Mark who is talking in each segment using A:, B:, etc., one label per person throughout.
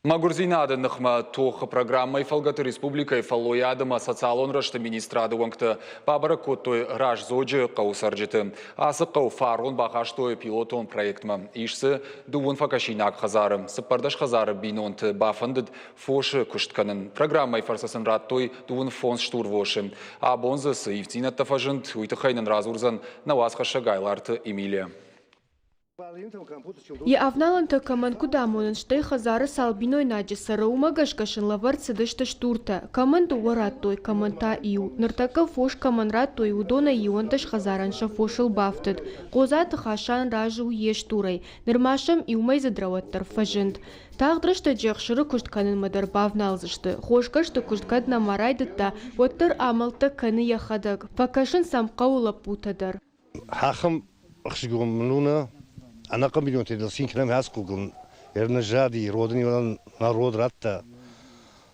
A: Магурзинады нахма тох программой Фалгаты Республикой фаллоядыма социалон рашты министрады ванкты бабара коттой раш зоджи каусарджиты. Асы кау фарон бахаштой пилотон проектма. Ишсы дуун факашинак хазары. Сыпардаш хазары бинонты бафандыд фоши куштканын. Программой фарсасын раттой дуун фонс штурвоши. А бонзасы ивтинат тафажынт уйтыхайнын разурзан навасхаша гайларты Эмилия.
B: Я авналанта каманку дамонын штай хазары салбиной наджисары умагашкашын лавард сыдышты штурта. Каманду уараттой каманта иу. Ныртака фош каманраттой удона иуанташ хазаранша фошыл бафтыд. Қозаты хашан ражу еш турай. Нырмашам иумай задраваттар фажынд. Тағдырышты жақшыры күштканын мадар бавналзышты. Хошкашты күшткад намарайдытта, оттыр амалты каны яхадаг. Пакашын самқа улап путадар.
C: Хахым ықшығымнуна Она комбинирует это синхром хаскугун, ерна жади, родный народ ратта.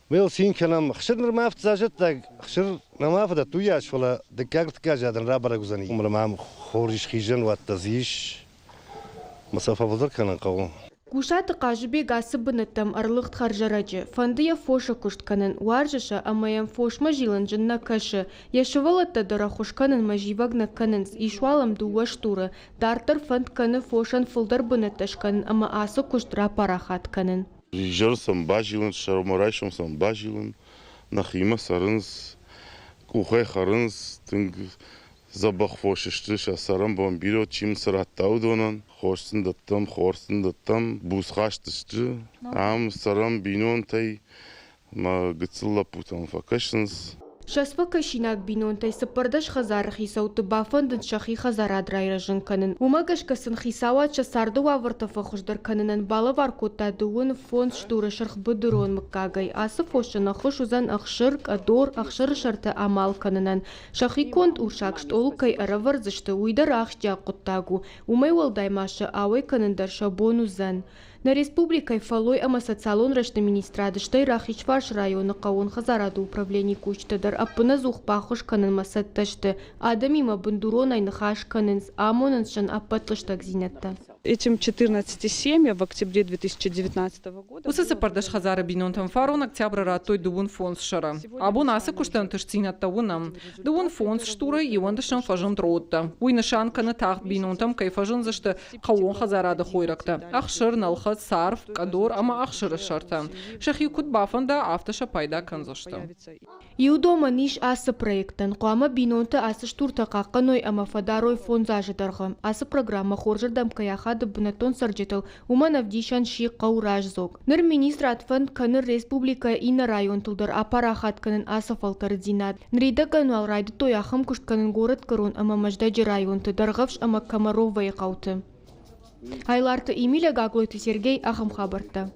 C: Был синхром, хшир нормафт зажат так, хшир нормафт да туяш вала, да как ты жадан рабара гузани. Умрамам хориш хижан ватта зиш, масафа валдар канан каву.
B: Кушаты қажыбе гасы бынытым арлықт харжараджы. Фандыя фоша куштканын уаржыша амаям фошма жилын жынна кашы. Яшывалатта дара хушканын маживагна канынс. Ишвалам дуа штуры. Дартыр фанд каны фошан фылдар бынытышканын, ама асы куштра парахат канын.
D: Жырсам бажилын, шармарайшам сам бажилын. Нахима сарынс, кухай харынс, тынг забах фошиштрыш, асарам бомбиро, чим сараттау донан. Хорсын даттам, буз хаштышты. Ам сарам бинон тай, ма гыцылла путан факашынс.
B: Шаспа кашинак бинонтай сыпардаш хазар хисауты бафандын шахи хазара драйражын канын. Умагашкасын хисауат шасарды вавыртафа хуждар канынын балы варкотта дуын фонд штуры шырх бұдырон мыккагай. Асы фошын ахыш узан ахшыр адор ахшыр шарты амал канынын. Шахи конт уршакшт олукай араварзышты уйдар ахшча құттагу. Умай валдаймашы ауай канындар шабон узан. На республикой фалой ама социалон рашты министрады штай Рахичваш районы қауын хазарады управление кучтадар апына зухпахуш канын масатташты. Адамима бандурон айны хаш канынс амоныншын аппатлыштак зинетті.
E: Этим 14 семьям в октябре 2019 года.
F: Усы пардаш хазары бинонтам фарон октября ратой дуун фонс шара. Абу насы куштан тышцинатта унам. Дуун фонс штура ивандашан фажын тротта. Уйнышан каны тахт бинонтам кайфажын зашты қауын хазарады хойракта. Ахшыр налхат сарф кадор ама ахшыры шарта. Шахи кут бафанда авташа пайда канзашты.
B: Иудома ниш асы проекттан қуама бинонты асы штурта қаққаной ама фадарой фонзажы дарғым. Асы программа хоржырдам каяха бунатон сарджетал уман авдишан ши қаураж зог. Ныр министр атфанд каныр республика ина район тулдар апарахат канын асафалтар динат. Нрида кануал райды тояхым кушт канын город карон ама маждаджи район даргавш ама Комаровай қауты. Айларты Эмилия Гаглойты Сергей Ахам хабарта.